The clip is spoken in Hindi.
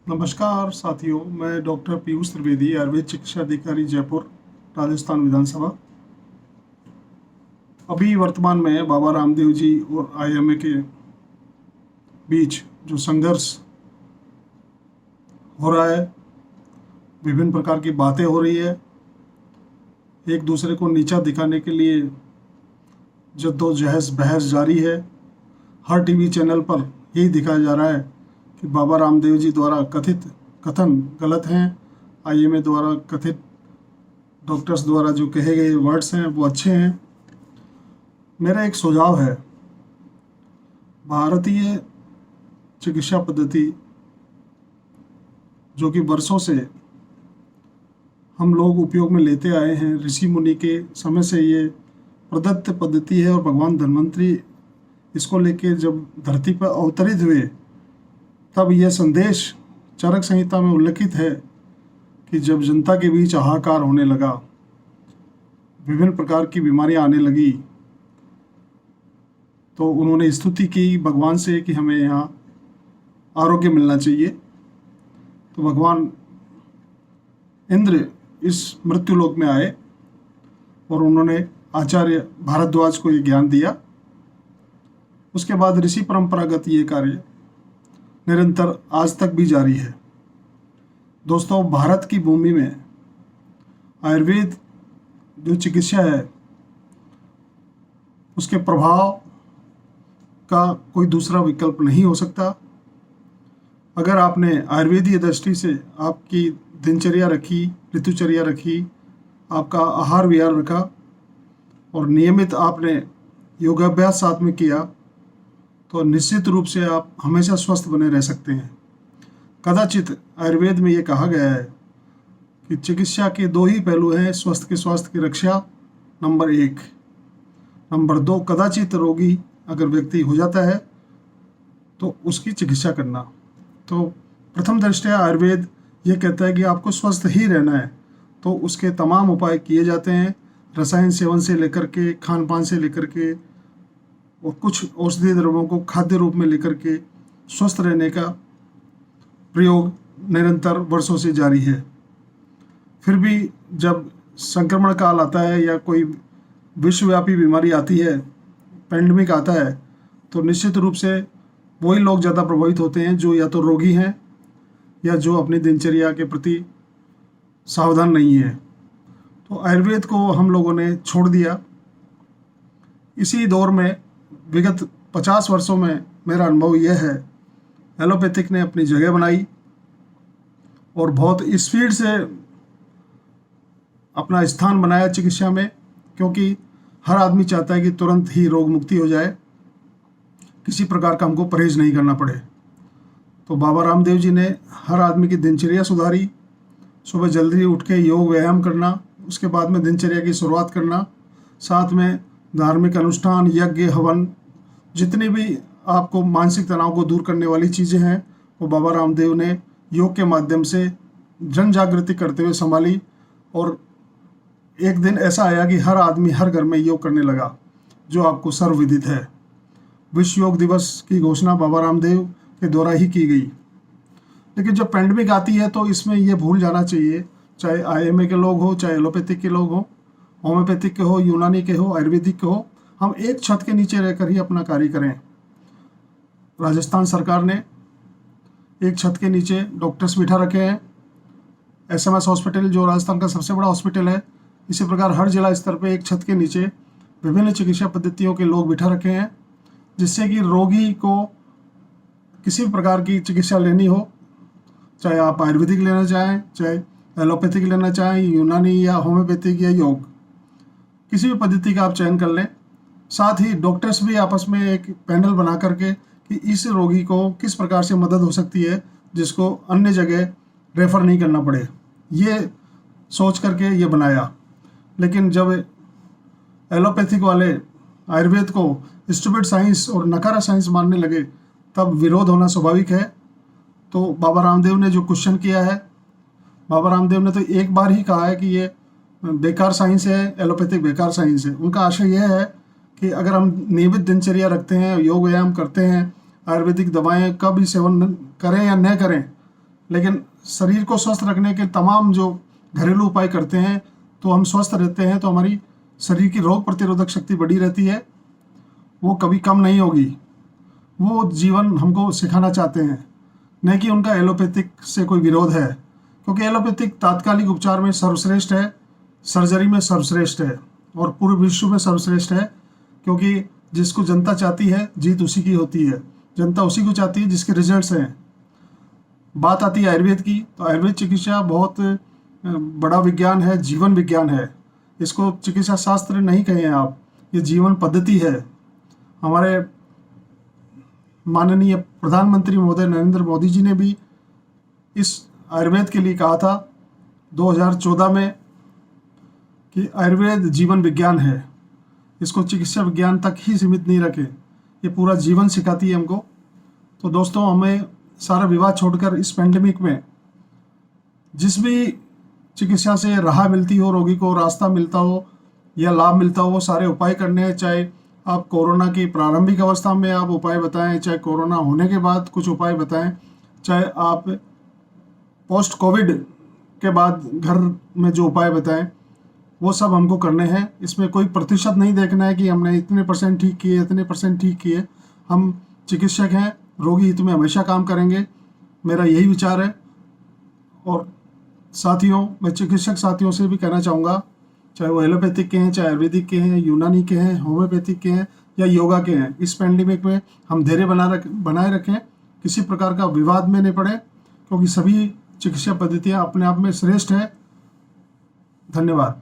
नमस्कार साथियों, मैं डॉक्टर पीयूष त्रिवेदी, आयुर्वेद चिकित्सा अधिकारी, जयपुर, राजस्थान विधानसभा। अभी वर्तमान में बाबा रामदेव जी और आईएमए के बीच जो संघर्ष हो रहा है, विभिन्न प्रकार की बातें हो रही है, एक दूसरे को नीचा दिखाने के लिए जद्दोजहद बहस जारी है। हर टीवी चैनल पर यही दिखाया जा रहा है कि बाबा रामदेव जी द्वारा कथित कथन गलत हैं, आईएमए द्वारा कथित डॉक्टर्स द्वारा जो कहे गए वर्ड्स हैं वो अच्छे हैं। मेरा एक सुझाव है, भारतीय चिकित्सा पद्धति जो कि वर्षों से हम लोग उपयोग में लेते आए हैं, ऋषि मुनि के समय से ये प्रदत्त पद्धति है और भगवान धन्वंतरी इसको लेके जब धरती पर अवतरित हुए तब यह संदेश चरक संहिता में उल्लिखित है कि जब जनता के बीच हाहाकार होने लगा, विभिन्न प्रकार की बीमारियां आने लगी, तो उन्होंने स्तुति की भगवान से कि हमें यहाँ आरोग्य मिलना चाहिए। तो भगवान इंद्र इस मृत्युलोक में आए और उन्होंने आचार्य भारद्वाज को ये ज्ञान दिया। उसके बाद ऋषि परंपरागत ये कार्य निरंतर आज तक भी जारी है। दोस्तों, भारत की भूमि में आयुर्वेद जो चिकित्सा है उसके प्रभाव का कोई दूसरा विकल्प नहीं हो सकता। अगर आपने आयुर्वेदीय दृष्टि से आपकी दिनचर्या रखी, ऋतुचर्या रखी, आपका आहार विहार रखा और नियमित आपने योगाभ्यास साथ में किया, तो निश्चित रूप से आप हमेशा स्वस्थ बने रह सकते हैं। कदाचित आयुर्वेद में ये कहा गया है कि चिकित्सा के दो ही पहलू हैं, स्वास्थ्य की रक्षा नंबर 1, नंबर 2 कदाचित रोगी अगर व्यक्ति हो जाता है तो उसकी चिकित्सा करना। तो प्रथम दृष्टया आयुर्वेद ये कहता है कि आपको स्वस्थ ही रहना है, तो उसके तमाम उपाय किए जाते हैं, रसायन सेवन से लेकर के, खान पान से लेकर के और कुछ औषधीय द्रव्यों को खाद्य रूप में लेकर के स्वस्थ रहने का प्रयोग निरंतर वर्षों से जारी है। फिर भी जब संक्रमण काल आता है या कोई विश्वव्यापी बीमारी आती है, पैंडेमिक आता है, तो निश्चित रूप से वही लोग ज़्यादा प्रभावित होते हैं जो या तो रोगी हैं या जो अपनी दिनचर्या के प्रति सावधान नहीं है। तो आयुर्वेद को हम लोगों ने छोड़ दिया। इसी दौर में विगत 50 वर्षों में मेरा अनुभव यह है, एलोपैथिक ने अपनी जगह बनाई और बहुत स्पीड से अपना स्थान बनाया चिकित्सा में, क्योंकि हर आदमी चाहता है कि तुरंत ही रोग मुक्ति हो जाए, किसी प्रकार का हमको परहेज नहीं करना पड़े। तो बाबा रामदेव जी ने हर आदमी की दिनचर्या सुधारी, सुबह जल्दी उठ के योग व्यायाम करना, उसके बाद में दिनचर्या की शुरुआत करना, साथ में धार्मिक अनुष्ठान, यज्ञ, हवन, जितनी भी आपको मानसिक तनाव को दूर करने वाली चीज़ें हैं वो बाबा रामदेव ने योग के माध्यम से जन जागृति करते हुए संभाली। और एक दिन ऐसा आया कि हर आदमी हर घर में योग करने लगा, जो आपको सर्वविदित है। विश्व योग दिवस की घोषणा बाबा रामदेव के द्वारा ही की गई। लेकिन जब पैंडेमिक आती है तो इसमें ये भूल जाना चाहिए, चाहे आईएमए के लोग हो, चाहे एलोपैथिक के लोग हो, होम्योपैथिक के हो, यूनानी के हो, आयुर्वेदिक के हो, हम एक छत के नीचे रहकर ही अपना कार्य करें। राजस्थान सरकार ने एक छत के नीचे डॉक्टर्स बिठा रखे हैं। एसएमएस हॉस्पिटल जो राजस्थान का सबसे बड़ा हॉस्पिटल है, इसी प्रकार हर जिला स्तर पे एक छत के नीचे विभिन्न चिकित्सा पद्धतियों के लोग बिठा रखे हैं, जिससे कि रोगी को किसी भी प्रकार की चिकित्सा लेनी हो, चाहे आप आयुर्वेदिक लेना चाहें, चाहे एलोपैथिक लेना चाहें, यूनानी या होम्योपैथिक या योग, किसी भी पद्धति का आप चयन कर लें। साथ ही डॉक्टर्स भी आपस में एक पैनल बना करके कि इस रोगी को किस प्रकार से मदद हो सकती है जिसको अन्य जगह रेफ़र नहीं करना पड़े, ये सोच करके ये बनाया। लेकिन जब एलोपैथिक वाले आयुर्वेद को स्टूपिड साइंस और नकारा साइंस मानने लगे, तब विरोध होना स्वाभाविक है। तो बाबा रामदेव ने जो क्वेश्चन किया है, बाबा रामदेव ने तो एक बार ही कहा है कि ये बेकार साइंस है, एलोपैथिक बेकार साइंस है। उनका आशय यह है कि अगर हम नियमित दिनचर्या रखते हैं, योग व्यायाम करते हैं, आयुर्वेदिक दवाएं का भी सेवन करें या न करें, लेकिन शरीर को स्वस्थ रखने के तमाम जो घरेलू उपाय करते हैं तो हम स्वस्थ रहते हैं, तो हमारी शरीर की रोग प्रतिरोधक शक्ति बढ़ी रहती है, वो कभी कम नहीं होगी। वो जीवन हमको सिखाना चाहते हैं, न कि उनका एलोपैथिक से कोई विरोध है, क्योंकि एलोपैथिक तात्कालिक उपचार में सर्वश्रेष्ठ है, सर्जरी में सर्वश्रेष्ठ है और पूरे विश्व में सर्वश्रेष्ठ है, क्योंकि जिसको जनता चाहती है जीत उसी की होती है। जनता उसी को चाहती है जिसके रिजल्ट्स हैं। बात आती है आयुर्वेद की, तो आयुर्वेद चिकित्सा बहुत बड़ा विज्ञान है, जीवन विज्ञान है। इसको चिकित्सा शास्त्र नहीं कहें आप, ये जीवन पद्धति है। हमारे माननीय प्रधानमंत्री महोदय नरेंद्र मोदी जी ने भी इस आयुर्वेद के लिए कहा था 2014 में कि आयुर्वेद जीवन विज्ञान है, इसको चिकित्सा विज्ञान तक ही सीमित नहीं रखें, ये पूरा जीवन सिखाती है हमको। तो दोस्तों, हमें सारा विवाद छोड़कर इस पेंडेमिक में जिस भी चिकित्सा से राह मिलती हो, रोगी को रास्ता मिलता हो या लाभ मिलता हो, वो सारे उपाय करने हैं। चाहे आप कोरोना की प्रारंभिक अवस्था में आप उपाय बताएं, चाहे कोरोना होने के बाद कुछ उपाय बताएं, चाहे आप पोस्ट कोविड के बाद घर में जो उपाय बताएं, वो सब हमको करने हैं। इसमें कोई प्रतिशत नहीं देखना है कि हमने इतने % ठीक किए, इतने % ठीक किए। हम चिकित्सक हैं, रोगी हित में हमेशा काम करेंगे, मेरा यही विचार है। और साथियों, मैं चिकित्सक साथियों से भी कहना चाहूँगा, चाहे वो एलोपैथिक के हैं, चाहे आयुर्वेदिक के हैं, यूनानी के हैं, होम्योपैथिक के हैं या योगा के हैं, इस पेंडेमिक में हम धैर्य बनाए रखें, किसी प्रकार का विवाद में नहीं पड़े, क्योंकि सभी चिकित्सा पद्धतियाँ अपने आप में श्रेष्ठ है। धन्यवाद।